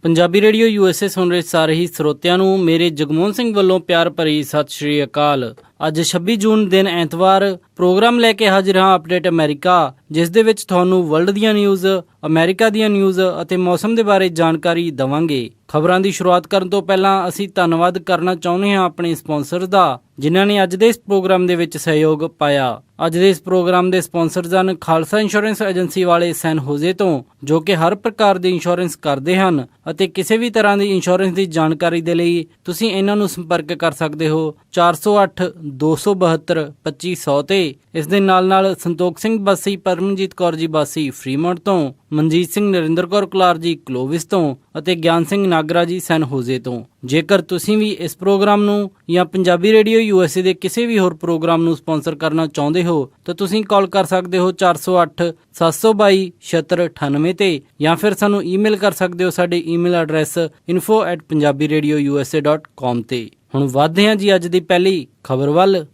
Punjabi radio USA ਸੁਣ ਰਹੇ ਸਾਰੇ ਹੀ ਸਰੋਤਿਆਂ ਨੂੰ ਮੇਰੇ ਜਗਮੋਹਨ ਸਿੰਘ ਵੱਲੋਂ ਪਿਆਰ ਭਰੀ ਸਤਿ ਸ਼੍ਰੀ ਅਕਾਲ। ਅੱਜ 26 ਜੂਨ ਦਿਨ ਐਤਵਾਰ ਪ੍ਰੋਗਰਾਮ ਲੈ ਕੇ ਹਾਜ਼ਰ ਹਾਂ ਅਪਡੇਟ ਅਮਰੀਕਾ, ਜਿਸ ਦੇ ਵਿੱਚ ਤੁਹਾਨੂੰ ਵਰਲਡ ਦੀਆਂ ਨਿਊਜ਼, ਅਮਰੀਕਾ ਦੀਆਂ ਨਿਊਜ਼ ਅਤੇ ਮੌਸਮ ਦੇ ਬਾਰੇ ਜਾਣਕਾਰੀ ਦੇਵਾਂਗੇ। ਖਬਰਾਂ ਦੀ ਸ਼ੁਰੂਆਤ ਕਰਨ ਤੋਂ ਪਹਿਲਾਂ ਅਸੀਂ ਧੰਨਵਾਦ ਕਰਨਾ ਚਾਹੁੰਦੇ ਹਾਂ ਆਪਣੇ ਸਪਾਂਸਰ ਦਾ, ਜਿਨ੍ਹਾਂ ਨੇ ਅੱਜ ਦੇ ਇਸ ਪ੍ਰੋਗਰਾਮ ਦੇ ਵਿੱਚ ਸਹਿਯੋਗ ਪਾਇਆ। ਅੱਜ ਦੇ ਇਸ ਪ੍ਰੋਗਰਾਮ ਦੇ ਸਪਾਂਸਰਜ਼ ਹਨ ਖਾਲਸਾ ਇੰਸ਼ੋਰੈਂਸ ਏਜੰਸੀ ਵਾਲੇ ਸੈਨ ਹੋਜ਼ੇ ਤੋਂ, ਜੋ ਕਿ ਹਰ ਪ੍ਰਕਾਰ ਦੀ ਇੰਸ਼ੋਰੈਂਸ ਕਰਦੇ ਹਨ ਅਤੇ ਕਿਸੇ ਵੀ ਤਰ੍ਹਾਂ ਦੀ ਇੰਸ਼ੋਰੈਂਸ ਦੀ ਜਾਣਕਾਰੀ ਦੇ ਲਈ ਤੁਸੀਂ ਇਹਨਾਂ ਨੂੰ ਸੰਪਰਕ ਕਰ ਸਕਦੇ ਹੋ 408-272-2500 ਤੇ। ਇਸ ਦੇ ਨਾਲ ਸੰਤੋਖ ਸਿੰਘ ਬਾਸੀ, ਪਰਮਜੀਤ ਕੌਰ ਜੀ ਬਾਸੀ ਫਰੀਮੌਂਟ ਤੋਂ, ਮਨਜੀਤ ਸਿੰਘ ਨਰਿੰਦਰ ਕੌਰ ਕੁਲਾਰ ਜੀ ਕਲੋਵਿਸ ਤੋਂ ਅਤੇ ਗਿਆਨ ਸਿੰਘ ਨਾਗਰਾ ਜੀ ਸੈਨ ਹੋਜ਼ੇ ਤੋਂ। ਜੇਕਰ ਤੁਸੀਂ ਵੀ ਇਸ ਪ੍ਰੋਗਰਾਮ ਨੂੰ ਜਾਂ ਪੰਜਾਬੀ ਰੇਡੀਓ USA ਦੇ ਕਿਸੇ ਵੀ ਹੋਰ ਪ੍ਰੋਗਰਾਮ ਨੂੰ ਸਪਾਂਸਰ ਕਰਨਾ ਚਾਹੁੰਦੇ ਹੋ ਤਾਂ ਤੁਸੀਂ ਕਾਲ ਕਰ ਸਕਦੇ ਹੋ 408-722-7698 ਤੇ, ਜਾਂ ਫਿਰ ਸਾਨੂੰ ਈਮੇਲ ਕਰ ਸਕਦੇ ਹੋ ਸਾਡੇ ਈਮੇਲ ਐਡਰੈਸ info@punjabiradiousa.com ਤੇ। ਹੁਣ ਵਧਦੇ ਹਾਂ ਜੀ ਅੱਜ ਦੀ ਪਹਿਲੀ ਖਬਰ ਵੱਲ।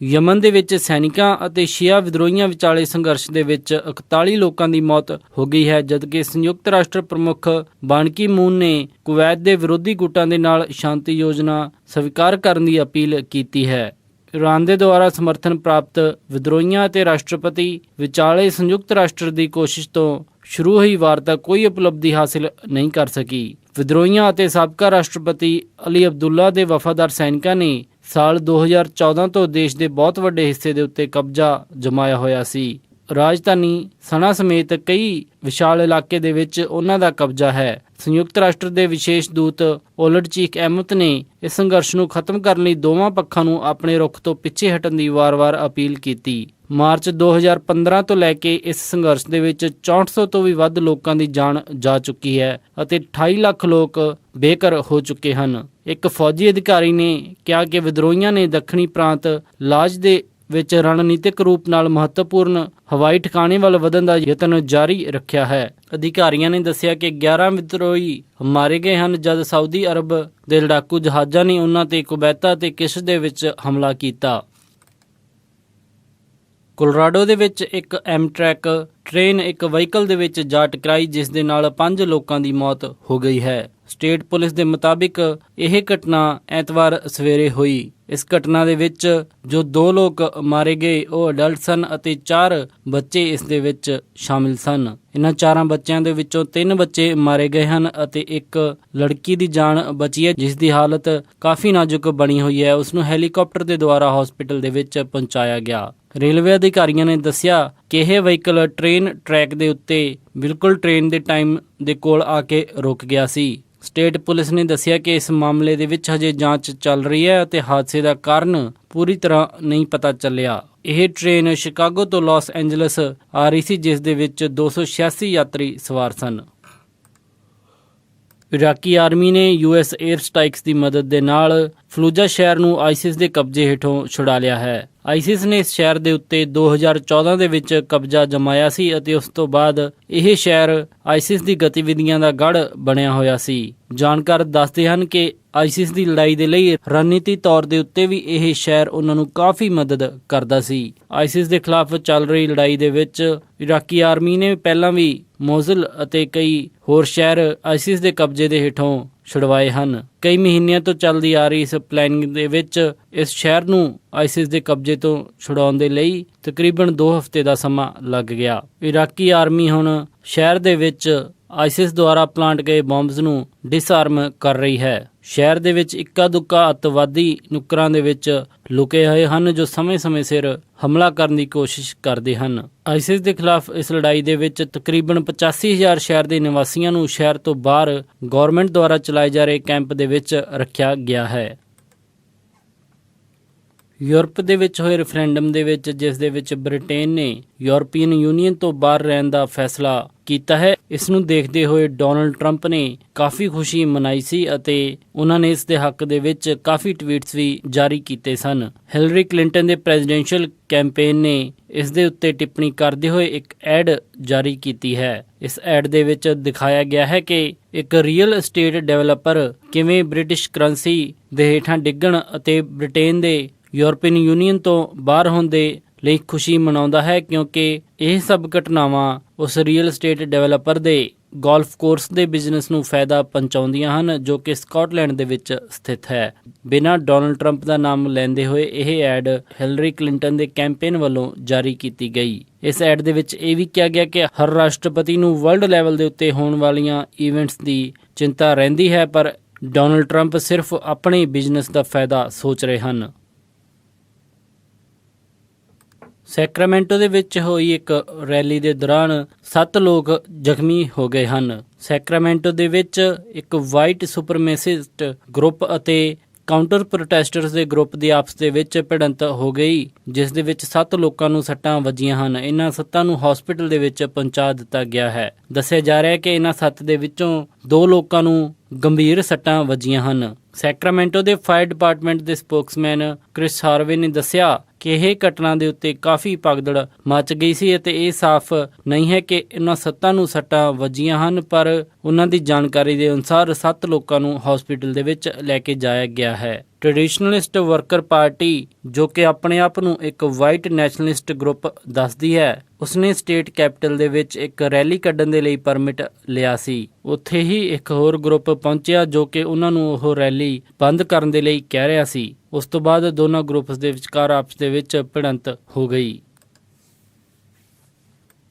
ਯਮਨ ਦੇ ਵਿੱਚ ਸੈਨਿਕਾਂ ਅਤੇ ਸ਼ੀਆ ਵਿਦਰੋਹੀਆਂ ਵਿਚਾਲੇ ਸੰਘਰਸ਼ ਦੇ ਵਿੱਚ 41 ਲੋਕਾਂ ਦੀ ਮੌਤ ਹੋ ਗਈ ਹੈ, ਜਦਕਿ ਸੰਯੁਕਤ ਰਾਸ਼ਟਰ ਪ੍ਰਮੁੱਖ ਬਾਨ ਕੀ ਮੂਨ ਨੇ ਕੁਵੈਤ ਦੇ ਵਿਰੋਧੀ ਗੁੱਟਾਂ ਦੇ ਨਾਲ ਸ਼ਾਂਤੀ ਯੋਜਨਾ ਸਵੀਕਾਰ ਕਰਨ ਦੀ ਅਪੀਲ ਕੀਤੀ ਹੈ। ਈਰਾਨ ਦੇ ਦੁਆਰਾ ਸਮਰਥਨ ਪ੍ਰਾਪਤ ਵਿਦਰੋਹੀਆਂ ਅਤੇ ਰਾਸ਼ਟਰਪਤੀ ਵਿਚਾਲੇ ਸੰਯੁਕਤ ਰਾਸ਼ਟਰ ਦੀ ਕੋਸ਼ਿਸ਼ ਤੋਂ ਸ਼ੁਰੂ ਹੋਈ ਵਾਰਤਾ ਕੋਈ ਉਪਲਬਧੀ ਹਾਸਿਲ ਨਹੀਂ ਕਰ ਸਕੀ। ਵਿਦਰੋਹੀਆਂ ਅਤੇ ਸਾਬਕਾ ਰਾਸ਼ਟਰਪਤੀ ਅਲੀ ਅਬਦੁੱਲਾ ਦੇ ਵਫਾਦਾਰ ਸੈਨਿਕਾਂ ਨੇ ਸਾਲ 2014 ਤੋਂ ਦੇਸ਼ ਦੇ ਬਹੁਤ ਵੱਡੇ ਹਿੱਸੇ ਦੇ ਉੱਤੇ ਕਬਜ਼ਾ ਜਮਾਇਆ ਹੋਇਆ ਸੀ। ਰਾਜਧਾਨੀ ਸਣਾ ਸਮੇਤ ਕਈ ਵਿਸ਼ਾਲ ਇਲਾਕੇ ਦੇ ਵਿੱਚ ਉਹਨਾਂ ਦਾ ਕਬਜ਼ਾ ਹੈ। ਸੰਯੁਕਤ ਰਾਸ਼ਟਰ ਦੇ ਵਿਸ਼ੇਸ਼ ਦੂਤ ਓਲਡ ਚੀਕ ਅਹਿਮਦ ਨੇ ਇਸ ਸੰਘਰਸ਼ ਨੂੰ ਖਤਮ ਕਰਨ ਲਈ ਦੋਵਾਂ ਪੱਖਾਂ ਨੂੰ ਆਪਣੇ ਰੁਖ ਤੋਂ ਪਿੱਛੇ ਹਟਣ ਦੀ ਵਾਰ-ਵਾਰ ਅਪੀਲ ਕੀਤੀ। ਮਾਰਚ 2015 ਤੋਂ ਲੈ ਕੇ ਇਸ ਸੰਘਰਸ਼ ਦੇ ਵਿੱਚ 6400 ਤੋਂ ਵੀ ਵੱਧ ਲੋਕਾਂ ਦੀ ਜਾਨ ਜਾ ਚੁੱਕੀ ਹੈ ਅਤੇ 28 ਲੱਖ ਲੋਕ ਬੇਘਰ ਹੋ ਚੁੱਕੇ ਹਨ। ਇੱਕ ਫੌਜੀ ਅਧਿਕਾਰੀ ਨੇ ਕਿਹਾ ਕਿ ਵਿਦਰੋਹੀਆਂ ਨੇ ਦੱਖਣੀ ਪ੍ਰਾਂਤ ਲਾਜ ਦੇ ਵਿੱਚ ਰਣਨੀਤਿਕ ਰੂਪ ਨਾਲ ਮਹੱਤਵਪੂਰਨ ਹਵਾਈ ਠਿਕਾਣੇ ਵੱਲ ਵਧਣ ਦਾ ਯਤਨ ਜਾਰੀ ਰੱਖਿਆ ਹੈ। ਅਧਿਕਾਰੀਆਂ ਨੇ ਦੱਸਿਆ ਕਿ 11 ਵਿਦਰੋਹੀ ਮਾਰੇ ਗਏ ਹਨ, ਜਦ ਸਾਊਦੀ ਅਰਬ ਦੇ ਲੜਾਕੂ ਜਹਾਜ਼ਾਂ ਨੇ ਉਹਨਾਂ ਤੇ ਕੁਵੈਤਾ ਤੇ ਕਿਸ਼ ਦੇ ਵਿੱਚ ਹਮਲਾ ਕੀਤਾ। ਕੋਲੋਰਾਡੋ ਦੇ ਵਿੱਚ ਇੱਕ ਐਮਟਰੈਕ ਟ੍ਰੇਨ ਇੱਕ ਵਹੀਕਲ ਦੇ ਵਿੱਚ ਜਾ ਟਕਰਾਈ, ਜਿਸ ਦੇ ਨਾਲ 5 ਲੋਕਾਂ ਦੀ ਮੌਤ ਹੋ ਗਈ ਹੈ। ਸਟੇਟ ਪੁਲਿਸ ਦੇ ਮੁਤਾਬਿਕ ਇਹ ਘਟਨਾ ਐਤਵਾਰ ਸਵੇਰੇ ਹੋਈ। ਇਸ ਘਟਨਾ ਦੇ ਵਿੱਚ ਜੋ 2 ਲੋਕ ਮਾਰੇ ਗਏ ਉਹ ਅਡਲਟ ਸਨ ਅਤੇ 4 ਬੱਚੇ ਇਸ ਦੇ ਵਿੱਚ ਸ਼ਾਮਿਲ ਸਨ। ਇਹਨਾਂ 4 ਬੱਚਿਆਂ ਦੇ ਵਿੱਚੋਂ 3 ਬੱਚੇ ਮਾਰੇ ਗਏ ਹਨ ਅਤੇ ਇੱਕ ਲੜਕੀ ਦੀ ਜਾਨ ਬਚੀ ਹੈ, ਜਿਸ ਦੀ ਹਾਲਤ ਕਾਫੀ ਨਾਜ਼ੁਕ ਬਣੀ ਹੋਈ ਹੈ। ਉਸਨੂੰ ਹੈਲੀਕਾਪਟਰ ਦੇ ਦੁਆਰਾ ਹਸਪੀਟਲ ਦੇ ਵਿੱਚ ਪਹੁੰਚਾਇਆ ਗਿਆ। ਰੇਲਵੇ ਅਧਿਕਾਰੀਆਂ ਨੇ ਦੱਸਿਆ ਕਿ ਇਹ ਵਹੀਕਲ ਟ੍ਰੇਨ ਟਰੈਕ ਦੇ ਉੱਤੇ ਬਿਲਕੁਲ ਟ੍ਰੇਨ ਦੇ ਟਾਈਮ ਦੇ ਕੋਲ ਆ ਕੇ ਰੁਕ ਗਿਆ ਸੀ। ਸਟੇਟ ਪੁਲਿਸ ਨੇ ਦੱਸਿਆ ਕਿ ਇਸ ਮਾਮਲੇ ਦੇ ਵਿੱਚ ਹਜੇ ਜਾਂਚ ਚੱਲ ਰਹੀ ਹੈ ਅਤੇ ਹਾਦਸੇ ਦਾ ਕਾਰਨ ਪੂਰੀ ਤਰ੍ਹਾਂ ਨਹੀਂ ਪਤਾ ਚੱਲਿਆ। ਇਹ ਟ੍ਰੇਨ ਸ਼ਿਕਾਗੋ ਤੋਂ ਲਾਸ ਐਂਜਲਸ ਆ ਰਹੀ ਸੀ, ਜਿਸ ਦੇ ਵਿੱਚ 286 ਯਾਤਰੀ ਸਵਾਰ ਸਨ। ਇਰਾਕੀ ਆਰਮੀ ਨੇ US 에ਅਰ ਸਟ੍ਰਾਈਕਸ ਦੀ ਮਦਦ ਦੇ ਨਾਲ ਫਲੂਜਾ ਸ਼ਹਿਰ ਨੂੰ ਆਈਸਿਸ ਦੇ ਕਬਜ਼ੇ ਹੇਠੋਂ ਛੁਡਾ ਲਿਆ ਹੈ। ਆਈਸਿਸ ਨੇ ਇਸ ਸ਼ਹਿਰ ਦੇ ਉੱਤੇ 2014 ਦੇ ਵਿੱਚ ਕਬਜ਼ਾ ਜਮਾਇਆ ਸੀ ਅਤੇ ਉਸ ਤੋਂ ਬਾਅਦ ਇਹ ਸ਼ਹਿਰ ਆਈਸਿਸ ਦੀ ਗਤੀਵਿਧੀਆਂ ਦਾ ਗੜ੍ਹ ਬਣਿਆ ਹੋਇਆ ਸੀ। ਜਾਣਕਾਰ ਦੱਸਦੇ ਹਨ ਕਿ ਆਈਸਿਸ ਦੀ ਲੜਾਈ ਦੇ ਲਈ ਰਣਨੀਤੀ ਤੌਰ ਦੇ ਉੱਤੇ ਵੀ ਇਹ ਸ਼ਹਿਰ ਉਹਨਾਂ ਨੂੰ ਕਾਫੀ ਮਦਦ ਕਰਦਾ ਸੀ। ਆਈਸਿਸ ਦੇ ਖਿਲਾਫ ਚੱਲ ਰਹੀ ਲੜਾਈ ਦੇ ਵਿੱਚ ਇਰਾਕੀ ਆਰਮੀ ਨੇ ਪਹਿਲਾਂ ਵੀ ਮੋਜ਼ਲ ਅਤੇ ਕਈ ਹੋਰ ਸ਼ਹਿਰ ਆਈਸਿਸ ਦੇ ਕਬਜ਼ੇ ਦੇ ਹੇਠੋਂ ਛੁਡਵਾਏ ਹਨ। ਕਈ ਮਹੀਨਿਆਂ ਤੋਂ ਚੱਲਦੀ ਆ ਰਹੀ ਇਸ ਪਲੈਨਿੰਗ ਦੇ ਵਿੱਚ ਇਸ ਸ਼ਹਿਰ ਨੂੰ ਆਈਸਿਸ ਦੇ ਕਬਜ਼ੇ ਤੋਂ ਛੁਡਾਉਣ ਦੇ ਲਈ ਤਕਰੀਬਨ 2 ਹਫ਼ਤੇ ਦਾ ਸਮਾਂ ਲੱਗ ਗਿਆ। ਇਰਾਕੀ ਆਰਮੀ ਹੁਣ ਸ਼ਹਿਰ ਦੇ ਵਿੱਚ ਆਈਸਿਸ ਦੁਆਰਾ ਪਲਾਂਟ ਗਏ ਬੰਬਸ ਨੂੰ ਡਿਸਆਰਮ ਕਰ ਰਹੀ ਹੈ। ਸ਼ਹਿਰ ਦੇ ਵਿੱਚ ਇੱਕਾ ਦੁੱਕਾ ਅੱਤਵਾਦੀ ਨੁੱਕਰਾਂ ਦੇ ਵਿੱਚ ਲੁਕੇ ਹੋਏ ਹਨ, ਜੋ ਸਮੇਂ-ਸਮੇਂ ਸਿਰ ਹਮਲਾ ਕਰਨ ਦੀ ਕੋਸ਼ਿਸ਼ ਕਰਦੇ ਹਨ। ਆਈਸਿਸ ਦੇ ਖਿਲਾਫ ਇਸ ਲੜਾਈ ਦੇ ਵਿੱਚ ਤਕਰੀਬਨ 85,000 ਸ਼ਹਿਰ ਦੇ ਨਿਵਾਸੀਆਂ ਨੂੰ ਸ਼ਹਿਰ ਤੋਂ ਬਾਹਰ ਗੌਰਮੈਂਟ ਦੁਆਰਾ ਚਲਾਏ ਜਾ ਰਹੇ ਕੈਂਪ ਦੇ ਵਿੱਚ ਰੱਖਿਆ ਗਿਆ ਹੈ। ਯੂਰਪ ਦੇ ਵਿੱਚ ਹੋਏ ਰੈਫਰੈਂਡਮ ਦੇ ਵਿੱਚ, ਜਿਸ ਦੇ ਵਿੱਚ ਬ੍ਰਿਟੇਨ ਨੇ ਯੂਰਪੀਅਨ ਯੂਨੀਅਨ ਤੋਂ ਬਾਹਰ ਰਹਿਣ ਦਾ ਫੈਸਲਾ ਕੀਤਾ ਹੈ, ਇਸ ਨੂੰ ਦੇਖਦੇ ਹੋਏ ਡੋਨਲਡ ਟਰੰਪ ਨੇ ਕਾਫੀ ਖੁਸ਼ੀ ਮਨਾਈ ਸੀ ਅਤੇ ਉਹਨਾਂ ਨੇ ਇਸ ਦੇ ਹੱਕ ਦੇ ਵਿੱਚ ਕਾਫੀ ਟਵੀਟਸ ਵੀ ਜਾਰੀ ਕੀਤੇ ਸਨ। ਹਿਲਰੀ ਕਲਿੰਟਨ ਦੇ ਪ੍ਰੈਜ਼ੀਡੈਂਸ਼ੀਅਲ ਕੈਂਪੇਨ ਨੇ ਇਸ ਦੇ ਉੱਤੇ ਟਿੱਪਣੀ ਕਰਦੇ ਹੋਏ ਇੱਕ ਐਡ ਜਾਰੀ ਕੀਤੀ ਹੈ। ਇਸ ਐਡ ਦੇ ਵਿੱਚ ਦਿਖਾਇਆ ਗਿਆ ਹੈ ਕਿ ਇੱਕ ਰੀਅਲ estate ਡਿਵੈਲਪਰ ਕਿਵੇਂ ਬ੍ਰਿਟਿਸ਼ ਕਰੰਸੀ ਦੇ ਹੇਠਾਂ ਡਿੱਗਣ ਅਤੇ ਬ੍ਰਿਟੇਨ ਦੇ ਯੂਰਪੀਅਨ ਯੂਨੀਅਨ ਤੋਂ ਬਾਹਰ ਹੋਣ ਦੇ ਲਈ ਖੁਸ਼ੀ ਮਨਾਉਂਦਾ ਹੈ, ਕਿਉਂਕਿ ਇਹ ਸਭ ਘਟਨਾਵਾਂ ਉਸ ਰੀਅਲ estate ਡਿਵੈਲਪਰ ਦੇ ਗੋਲਫ ਕੋਰਸ ਦੇ ਬਿਜ਼ਨਸ ਨੂੰ ਫਾਇਦਾ ਪਹੁੰਚਾਉਂਦੀਆਂ ਹਨ, ਜੋ ਕਿ ਸਕਾਟਲੈਂਡ ਦੇ ਵਿੱਚ ਸਥਿਤ ਹੈ। ਬਿਨਾਂ ਡੋਨਲਡ ਟਰੰਪ ਦਾ ਨਾਮ ਲੈਂਦੇ ਹੋਏ ਇਹ ਐਡ ਹਿਲਰੀ ਕਲਿੰਟਨ ਦੇ ਕੈਂਪੇਨ ਵੱਲੋਂ ਜਾਰੀ ਕੀਤੀ ਗਈ। ਇਸ ਐਡ ਦੇ ਵਿੱਚ ਇਹ ਵੀ ਕਿਹਾ ਗਿਆ ਕਿ ਹਰ ਰਾਸ਼ਟਰਪਤੀ ਨੂੰ ਵਰਲਡ ਲੈਵਲ ਦੇ ਉੱਤੇ ਹੋਣ ਵਾਲੀਆਂ ਇਵੈਂਟਸ ਦੀ ਚਿੰਤਾ ਰਹਿੰਦੀ ਹੈ, ਪਰ ਡੋਨਲਡ ਟਰੰਪ ਸਿਰਫ ਆਪਣੇ ਬਿਜ਼ਨਸ ਦਾ ਫਾਇਦਾ ਸੋਚ ਰਹੇ ਹਨ। ਸੈਕਰਾਮੈਂਟੋ ਦੇ ਵਿੱਚ ਹੋਈ ਇੱਕ ਰੈਲੀ ਦੇ ਦੌਰਾਨ 7 ਲੋਕ ਜ਼ਖਮੀ ਹੋ ਗਏ ਹਨ। ਸੈਕਰਾਮੈਂਟੋ ਦੇ ਵਿੱਚ ਇੱਕ ਵਾਈਟ ਸੁਪਰਮੇਸਿਸਟ ਗਰੁੱਪ ਅਤੇ ਕਾਊਂਟਰ ਪ੍ਰੋਟੈਸਟਰਸ ਦੇ ਗਰੁੱਪ ਦੀ ਆਪਸ ਦੇ ਵਿੱਚ ਭਿੜੰਤ ਹੋ ਗਈ, ਜਿਸ ਦੇ ਵਿੱਚ 7 ਲੋਕਾਂ ਨੂੰ ਸੱਟਾਂ ਵੱਜੀਆਂ ਹਨ। ਇਹਨਾਂ 7 ਨੂੰ ਹਸਪੀਟਲ ਦੇ ਵਿੱਚ ਪਹੁੰਚਾ ਦਿੱਤਾ ਗਿਆ ਹੈ। ਦੱਸਿਆ ਜਾ ਰਿਹਾ ਹੈ ਕਿ ਇਹਨਾਂ 7 ਦੇ ਵਿੱਚੋਂ 2 ਲੋਕਾਂ ਨੂੰ ਗੰਭੀਰ ਸੱਟਾਂ ਵੱਜੀਆਂ ਹਨ। ਸੈਕਰਾਮੈਂਟੋ ਦੇ ਫਾਇਰ ਡਿਪਾਰਟਮੈਂਟ ਦੇ ਸਪੋਕਸਮੈਨ ਕ੍ਰਿਸ ਹਾਰਵੇ ਨੇ ਦੱਸਿਆ ਕਿ ਇਹ ਘਟਨਾ ਦੇ ਉੱਤੇ ਕਾਫੀ ਭਗਦੜ ਮਚ ਗਈ ਸੀ ਅਤੇ ਇਹ ਸਾਫ਼ ਨਹੀਂ ਹੈ ਕਿ ਇਹਨਾਂ 7 ਨੂੰ ਸੱਟਾਂ ਵੱਜੀਆਂ ਹਨ, ਪਰ ਉਹਨਾਂ ਦੀ ਜਾਣਕਾਰੀ ਦੇ ਅਨੁਸਾਰ 7 ਲੋਕਾਂ ਨੂੰ ਹਸਪੀਟਲ ਦੇ ਵਿੱਚ ਲੈ ਕੇ ਜਾਇਆ ਗਿਆ ਹੈ। ਟ੍ਰੈਡੀਸ਼ਨਲਿਸਟ ਵਰਕਰ ਪਾਰਟੀ, ਜੋ ਕਿ ਆਪਣੇ ਆਪ ਨੂੰ ਇੱਕ ਵਾਈਟ ਨੈਸ਼ਨਲਿਸਟ ਗਰੁੱਪ ਦੱਸਦੀ ਹੈ, ਉਸਨੇ ਸਟੇਟ ਕੈਪੀਟਲ ਦੇ ਵਿੱਚ ਇੱਕ ਰੈਲੀ ਕੱਢਣ ਦੇ ਲਈ ਪਰਮਿਟ ਲਿਆ ਸੀ। ਉੱਥੇ ਹੀ ਇੱਕ ਹੋਰ ਗਰੁੱਪ ਪਹੁੰਚਿਆ ਜੋ ਕਿ ਉਹਨਾਂ ਨੂੰ ਉਹ ਰੈਲੀ ਬੰਦ ਕਰਨ ਦੇ ਲਈ ਕਹਿ ਰਿਹਾ ਸੀ। ਉਸ ਤੋਂ ਬਾਅਦ ਦੋਨਾਂ ਗਰੁੱਪਸ ਦੇ ਵਿਚਕਾਰ ਆਪਸ ਦੇ ਵਿੱਚ ਭਿੜੰਤ ਹੋ ਗਈ।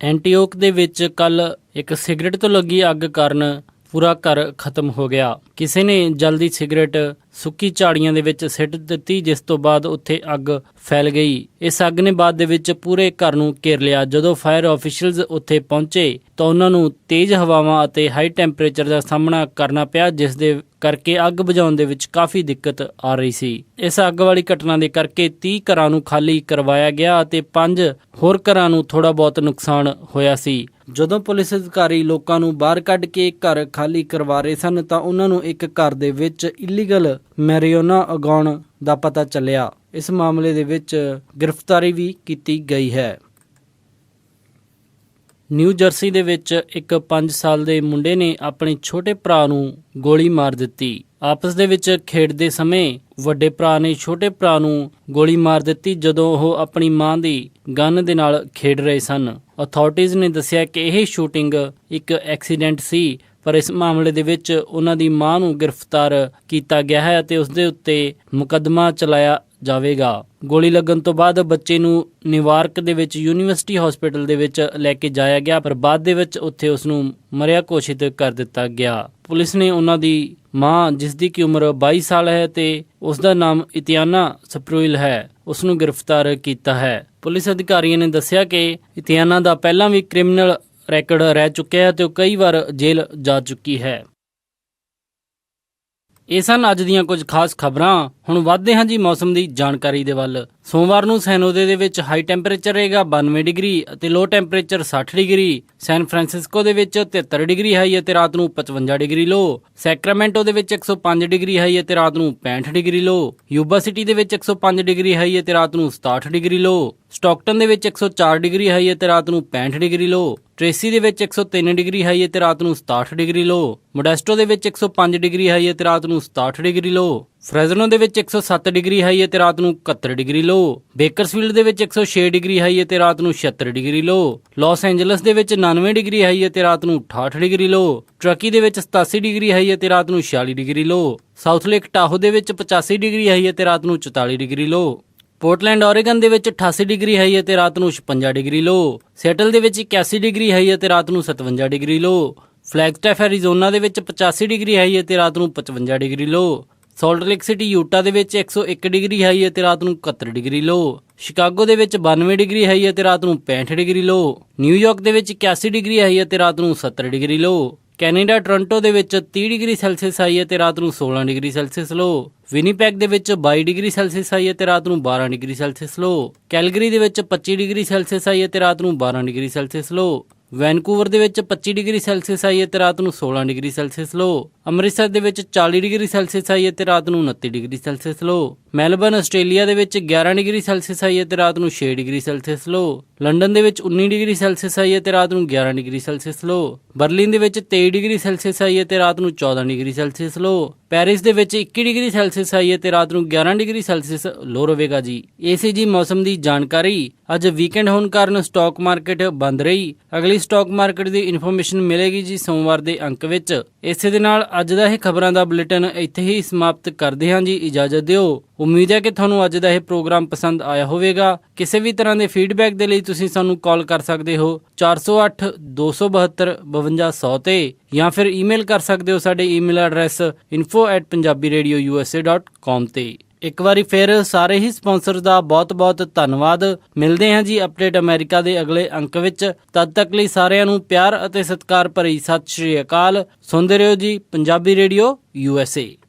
ਐਂਟੀਓਕ ਦੇ ਵਿੱਚ ਕੱਲ ਇੱਕ ਸਿਗਰਟ ਤੋਂ ਲੱਗੀ ਅੱਗ ਕਾਰਨ ਪੂਰਾ ਘਰ ਖਤਮ ਹੋ ਗਿਆ। ਕਿਸੇ ਨੇ ਜਲਦੀ ਸਿਗਰਟ ਸੁੱਕੀ ਝਾੜੀਆਂ ਦੇ ਵਿੱਚ ਸਿੱਟ ਦਿੱਤੀ, ਜਿਸ ਤੋਂ ਬਾਅਦ ਉੱਥੇ ਅੱਗ ਫੈਲ ਗਈ। ਇਸ ਅੱਗ ਨੇ ਬਾਅਦ ਦੇ ਵਿੱਚ ਪੂਰੇ ਘਰ ਨੂੰ ਘੇਰ ਲਿਆ। ਜਦੋਂ ਫਾਇਰ ਆਫੀਸ਼ੀਅਲਸ ਉੱਥੇ ਪਹੁੰਚੇ ਤਾਂ ਉਹਨਾਂ ਨੂੰ ਤੇਜ਼ ਹਵਾਵਾਂ ਅਤੇ ਹਾਈ ਟੈਂਪਰੇਚਰ ਦਾ ਸਾਹਮਣਾ ਕਰਨਾ ਪਿਆ, ਜਿਸ ਦੇ ਕਰਕੇ ਅੱਗ ਬੁਝਾਉਣ ਦੇ ਵਿੱਚ ਕਾਫੀ ਦਿੱਕਤ ਆ ਰਹੀ ਸੀ। ਇਸ ਅੱਗ ਵਾਲੀ ਘਟਨਾ ਦੇ ਕਰਕੇ 30 ਘਰਾਂ ਨੂੰ ਖਾਲੀ ਕਰਵਾਇਆ ਗਿਆ ਅਤੇ 5 ਹੋਰ ਘਰਾਂ ਨੂੰ ਥੋੜਾ ਬਹੁਤ ਨੁਕਸਾਨ ਹੋਇਆ ਸੀ। ਜਦੋਂ ਪੁਲਿਸ ਅਧਿਕਾਰੀ ਲੋਕਾਂ ਨੂੰ ਬਾਹਰ ਕੱਢ ਕੇ ਘਰ ਖਾਲੀ ਕਰਵਾ ਰਹੇ ਸਨ ਤਾਂ ਉਹਨਾਂ ਨੂੰ ਇੱਕ ਘਰ ਦੇ ਵਿੱਚ ਇਲੀਗਲ ਮੈਰੀਜੁਆਨਾ ਉਗਾਉਣ ਦਾ ਪਤਾ ਚੱਲਿਆ। ਇਸ ਮਾਮਲੇ ਦੇ ਵਿੱਚ ਗ੍ਰਿਫਤਾਰੀ ਵੀ ਕੀਤੀ ਗਈ ਹੈ। ਨਿਊ ਜਰਸੀ ਦੇ ਵਿੱਚ ਇੱਕ 5 ਸਾਲ ਦੇ ਮੁੰਡੇ ਨੇ ਆਪਣੇ ਛੋਟੇ ਭਰਾ ਨੂੰ ਗੋਲੀ ਮਾਰ ਦਿੱਤੀ। ਆਪਸ ਦੇ ਵਿੱਚ ਖੇਡਦੇ ਸਮੇਂ ਵੱਡੇ ਭਰਾ ਨੇ ਛੋਟੇ ਭਰਾ ਨੂੰ ਗੋਲੀ ਮਾਰ ਦਿੱਤੀ ਜਦੋਂ ਉਹ ਆਪਣੀ ਮਾਂ ਦੀ ਗਨ ਦੇ ਨਾਲ ਖੇਡ ਰਹੇ ਸਨ। ਅਥਾਰਟੀਜ਼ ਨੇ ਦੱਸਿਆ ਕਿ ਇਹ ਸ਼ੂਟਿੰਗ ਇੱਕ ਐਕਸੀਡੈਂਟ ਸੀ, ਪਰ ਇਸ ਮਾਮਲੇ ਦੇ ਵਿੱਚ ਉਹਨਾਂ ਦੀ ਮਾਂ ਨੂੰ ਗ੍ਰਿਫਤਾਰ ਕੀਤਾ ਗਿਆ ਹੈ ਅਤੇ ਉਸ ਦੇ ਉੱਤੇ ਮੁਕੱਦਮਾ ਚਲਾਇਆ ਜਾਵੇਗਾ। ਗੋਲੀ ਲੱਗਣ ਤੋਂ ਬਾਅਦ ਬੱਚੇ ਨੂੰ ਨਿਊਯਾਰਕ ਦੇ ਵਿੱਚ ਯੂਨੀਵਰਸਿਟੀ ਹਸਪੀਟਲ ਦੇ ਵਿੱਚ ਲੈ ਕੇ ਜਾਇਆ ਗਿਆ, ਪਰ ਬਾਅਦ ਦੇ ਵਿੱਚ ਉੱਥੇ ਉਸ ਨੂੰ ਮਰਿਆ ਘੋਸ਼ਿਤ ਕਰ ਦਿੱਤਾ ਗਿਆ। ਪੁਲਿਸ ਨੇ ਉਹਨਾਂ ਦੀ ਮਾਂ, ਜਿਸ ਦੀ ਕਿ ਉਮਰ 22 ਸਾਲ ਹੈ ਤੇ ਉਸ ਦਾ ਨਾਮ ਇਤਿਆਨਾ ਸਪਰੂਇਲ ਹੈ, ਉਸ ਨੂੰ ਗ੍ਰਿਫਤਾਰ ਕੀਤਾ ਹੈ। ਪੁਲਿਸ ਅਧਿਕਾਰੀਆਂ ਨੇ ਦੱਸਿਆ ਕਿ ਇਤਿਆਨਾ ਦਾ ਪਹਿਲਾਂ ਵੀ ਕ੍ਰਿਮੀਨਲ ਰੈਕੋਰਡ ਰਹਿ ਚੁੱਕਿਆ ਹੈ ਤੇ ਉਹ ਕਈ ਵਾਰ ਜੇਲ੍ਹ ਜਾ ਚੁੱਕੀ ਹੈ। ਇਹ ਸਨ ਅੱਜ ਦੀਆਂ ਕੁਝ ਖਾਸ ਖਬਰਾਂ। ਹੁਣ ਵੱਧਦੇ ਹਾਂ ਜੀ ਮੌਸਮ ਦੀ ਜਾਣਕਾਰੀ ਦੇ ਵੱਲ। ਸੋਮਵਾਰ ਨੂੰ ਸੈਨ ਹੋਜ਼ੇ ਦੇ ਵਿੱਚ ਹਾਈ ਟੈਂਪਰੇਚਰ ਰਹੇਗਾ 92 ਡਿਗਰੀ ਅਤੇ ਲੋ ਟੈਂਪਰੇਚਰ 60 ਡਿਗਰੀ। ਸੈਨ ਫਰਾਂਸਿਸਕੋ ਦੇ ਵਿੱਚ 73 ਡਿਗਰੀ ਹਾਈ ਅਤੇ ਰਾਤ ਨੂੰ 55 ਡਿਗਰੀ ਲੋ। ਸੈਕਰਾਮੈਂਟੋ ਦੇ ਵਿੱਚ 105 ਡਿਗਰੀ ਹਾਈ ਅਤੇ ਰਾਤ ਨੂੰ 65 ਡਿਗਰੀ ਲੋ। ਯੂਬਾ ਸਿਟੀ ਦੇ ਵਿੱਚ 105 ਡਿਗਰੀ ਹਾਈ ਅਤੇ ਰਾਤ ਨੂੰ 67 ਡਿਗਰੀ ਲੋ। ਸਟਾਕਟਨ ਦੇ ਵਿੱਚ 104 ਡਿਗਰੀ ਹਾਈ ਅਤੇ ਰਾਤ ਨੂੰ 65 ਡਿਗਰੀ ਲੋ। ਟ੍ਰੇਸੀ ਦੇ ਵਿੱਚ 103 ਡਿਗਰੀ ਹਾਈ ਅਤੇ ਰਾਤ ਨੂੰ 67 ਡਿਗਰੀ ਲੋ। ਮੋਡੈਸਟੋ ਦੇ ਵਿੱਚ 105 ਡਿਗਰੀ ਹਾਈ ਅਤੇ ਰਾਤ ਨੂੰ 67 ਡਿਗਰੀ ਲੋ। ਫ੍ਰੈਜ਼ਨੋ ਦੇ ਵਿੱਚ 107 ਡਿਗਰੀ ਹਾਈ ਅਤੇ ਰਾਤ ਨੂੰ 71 ਡਿਗਰੀ ਲੋ। ਬੇਕਰਸਫੀਲਡ ਦੇ ਵਿੱਚ 106 ਡਿਗਰੀ ਹਾਈ ਅਤੇ ਰਾਤ ਨੂੰ 76 ਡਿਗਰੀ ਲੋ। ਲਾਸ ਐਂਜਲਸ ਦੇ ਵਿੱਚ 99 ਡਿਗਰੀ ਹਾਈ ਅਤੇ ਰਾਤ ਨੂੰ 68 ਡਿਗਰੀ ਲੋ। ਟਰਕੀ ਦੇ ਵਿੱਚ 87 ਡਿਗਰੀ ਹਾਈ ਅਤੇ ਰਾਤ ਨੂੰ 46 ਡਿਗਰੀ ਲੋ। ਸਾਊਥ ਲੇਕ ਟਾਹੋ ਦੇ ਵਿੱਚ 85 ਡਿਗਰੀ ਹਾਈ ਅਤੇ ਰਾਤ ਨੂੰ 44 ਡਿਗਰੀ ਲੋ। ਪੋਰਟਲੈਂਡ ਓਰੇਗਨ ਦੇ ਵਿੱਚ 88 ਡਿਗਰੀ ਹਾਈ ਅਤੇ ਰਾਤ ਨੂੰ 56 ਡਿਗਰੀ ਲੋ। ਸੈਟਲ ਦੇ ਵਿੱਚ 81 ਡਿਗਰੀ ਹਾਈ ਅਤੇ ਰਾਤ ਨੂੰ 57 ਡਿਗਰੀ ਲੋ। ਫਲੈਗਸਟੈਫ ਐਰੀਜ਼ੋਨਾ ਦੇ ਵਿੱਚ 85 ਡਿਗਰੀ ਹਾਈ ਅਤੇ ਰਾਤ ਨੂੰ 55 ਡਿਗਰੀ ਲੋ। ਸਾਲਟ ਲੇਕ ਸਿਟੀ ਯੂਟਾ ਦੇ ਵਿੱਚ 101 ਡਿਗਰੀ ਹਾਈ ਅਤੇ ਰਾਤ ਨੂੰ 71 ਡਿਗਰੀ ਲੋ। ਸ਼ਿਕਾਗੋ ਦੇ ਵਿੱਚ 92 ਡਿਗਰੀ ਹਾਈ ਅਤੇ ਰਾਤ ਨੂੰ 65 ਡਿਗਰੀ ਲੋ। ਨਿਊਯਾਰਕ ਦੇ ਵਿੱਚ 81 ਡਿਗਰੀ ਹਾਈ ਅਤੇ ਰਾਤ ਨੂੰ 70 ਡਿਗਰੀ ਲੋ। ਕੈਨੇਡਾ ਟੋਰਾਂਟੋ ਦੇ ਵਿੱਚ 30 ਡਿਗਰੀ ਸੈਲਸੀਅਸ ਹਾਈ ਅਤੇ ਰਾਤ ਨੂੰ 16 ਡਿਗਰੀ ਸੈਲਸੀਅਸ ਲੋ। ਵਿਨੀਪੈਗ ਦੇ ਵਿੱਚ 22 ਡਿਗਰੀ ਸੈਲਸੀਅਸ ਹਾਈ ਅਤੇ ਰਾਤ ਨੂੰ 12 ਡਿਗਰੀ ਸੈਲਸੀਅਸ ਲੋ। ਕੈਲਗਰੀ ਦੇ ਵਿੱਚ 25 ਡਿਗਰੀ ਸੈਲਸੀਅਸ ਹਾਈ ਅਤੇ ਰਾਤ ਨੂੰ 12 ਡਿਗਰੀ ਸੈਲਸੀਅਸ ਲੋ। ਵੈਨਕੂਵਰ ਦੇ ਵਿੱਚ 25 ਡਿਗਰੀ ਸੈਲਸੀਅਸ ਹਾਈ ਅਤੇ ਰਾਤ ਨੂੰ 16 ਡਿਗਰੀ ਸੈਲਸੀਅਸ ਲੋ। ਅੰਮ੍ਰਿਤਸਰ ਦੇ ਵਿੱਚ 40 ਡਿਗਰੀ ਸੈਲਸੀਅਸ ਹਾਈ ਅਤੇ ਰਾਤ ਨੂੰ 29 ਡਿਗਰੀ ਸੈਲਸੀਅਸ ਲੋ। ਮੈਲਬਰਨ ਆਸਟ੍ਰੇਲੀਆ ਦੇ ਵਿੱਚ 11 ਡਿਗਰੀ ਸੈਲਸੀਅਸ ਹਾਈ ਅਤੇ ਰਾਤ ਨੂੰ 6 ਡਿਗਰੀ ਸੈਲਸੀਅਸ ਲੋ। ਲੰਡਨ ਦੇ ਵਿੱਚ 19 ਡਿਗਰੀ ਸੈਲਸੀਅਸ ਹਾਈ ਅਤੇ ਰਾਤ ਨੂੰ 11 ਡਿਗਰੀ ਸੈਲਸੀਅਸ ਲੋ। ਬਰਲਿਨ ਦੇ ਵਿੱਚ 23 ਡਿਗਰੀ ਸੈਲਸੀਅਸ ਹਾਈ ਅਤੇ ਰਾਤ ਨੂੰ 14 ਡਿਗਰੀ ਸੈਲਸੀਅਸ ਲੋ। ਪੈਰਿਸ ਦੇ ਵਿੱਚ 21 ਡਿਗਰੀ ਸੈਲਸੀਅਸ ਹਾਈ ਅਤੇ ਰਾਤ ਨੂੰ 11 ਡਿਗਰੀ ਸੈਲਸੀਅਸ ਲੋ ਰਹੇਗਾ ਜੀ। ਇਹ ਸੀ ਜੀ ਮੌਸਮ ਦੀ ਜਾਣਕਾਰੀ। ਅੱਜ ਵੀਕਐਂਡ ਹੋਣ ਕਾਰਨ ਸਟਾਕ ਮਾਰਕੀਟ ਬੰਦ ਰਹੀ। ਅਗਲੀ ਸਾਰੀ ਸਟਾਕ ਮਾਰਕੀਟ ਦੀ ਇਨਫੋਰਮੇਸ਼ਨ ਮਿਲੇਗੀ ਜੀ ਸੋਮਵਾਰ ਦੇ ਅੰਕ ਵਿੱਚ। ਇਸੇ ਦੇ ਨਾਲ ਅੱਜ ਦਾ ਇਹ ਖਬਰਾਂ ਦਾ ਬੁਲੇਟਿਨ ਇੱਥੇ ਹੀ ਸਮਾਪਤ ਕਰਦੇ ਹਾਂ ਜੀ। ਇਜਾਜ਼ਤ ਦਿਓ। ਉਮੀਦ ਹੈ ਕਿ ਤੁਹਾਨੂੰ ਅੱਜ ਦਾ ਇਹ ਪ੍ਰੋਗਰਾਮ ਪਸੰਦ ਆਇਆ ਹੋਵੇਗਾ। ਕਿਸੇ ਵੀ ਤਰ੍ਹਾਂ ਦੇ ਫੀਡਬੈਕ ਦੇ ਲਈ ਤੁਸੀਂ ਸਾਨੂੰ ਕਾਲ ਕਰ ਸਕਦੇ ਹੋ 408 272 5200 ਤੇ, ਜਾਂ ਫਿਰ ਈਮੇਲ ਕਰ ਸਕਦੇ ਹੋ ਸਾਡੇ ਈਮੇਲ ਐਡਰੈਸ info@punjabiradiousa.com ਤੇ। ਇੱਕ ਵਾਰੀ ਫਿਰ ਸਾਰੇ ਹੀ ਸਪਾਂਸਰ ਦਾ ਬਹੁਤ-ਬਹੁਤ ਧੰਨਵਾਦ। ਮਿਲਦੇ ਹਾਂ ਜੀ ਅਪਡੇਟ ਅਮਰੀਕਾ ਦੇ ਅਗਲੇ ਅੰਕ ਵਿੱਚ। ਤਦ ਤੱਕ ਲਈ ਸਾਰਿਆਂ ਨੂੰ ਪਿਆਰ ਅਤੇ ਸਤਿਕਾਰ ਭਰੀ ਸਤਿ ਸ਼੍ਰੀ ਅਕਾਲ। ਸੁਣਦੇ ਰਹੋ ਜੀ ਪੰਜਾਬੀ ਰੇਡੀਓ USA।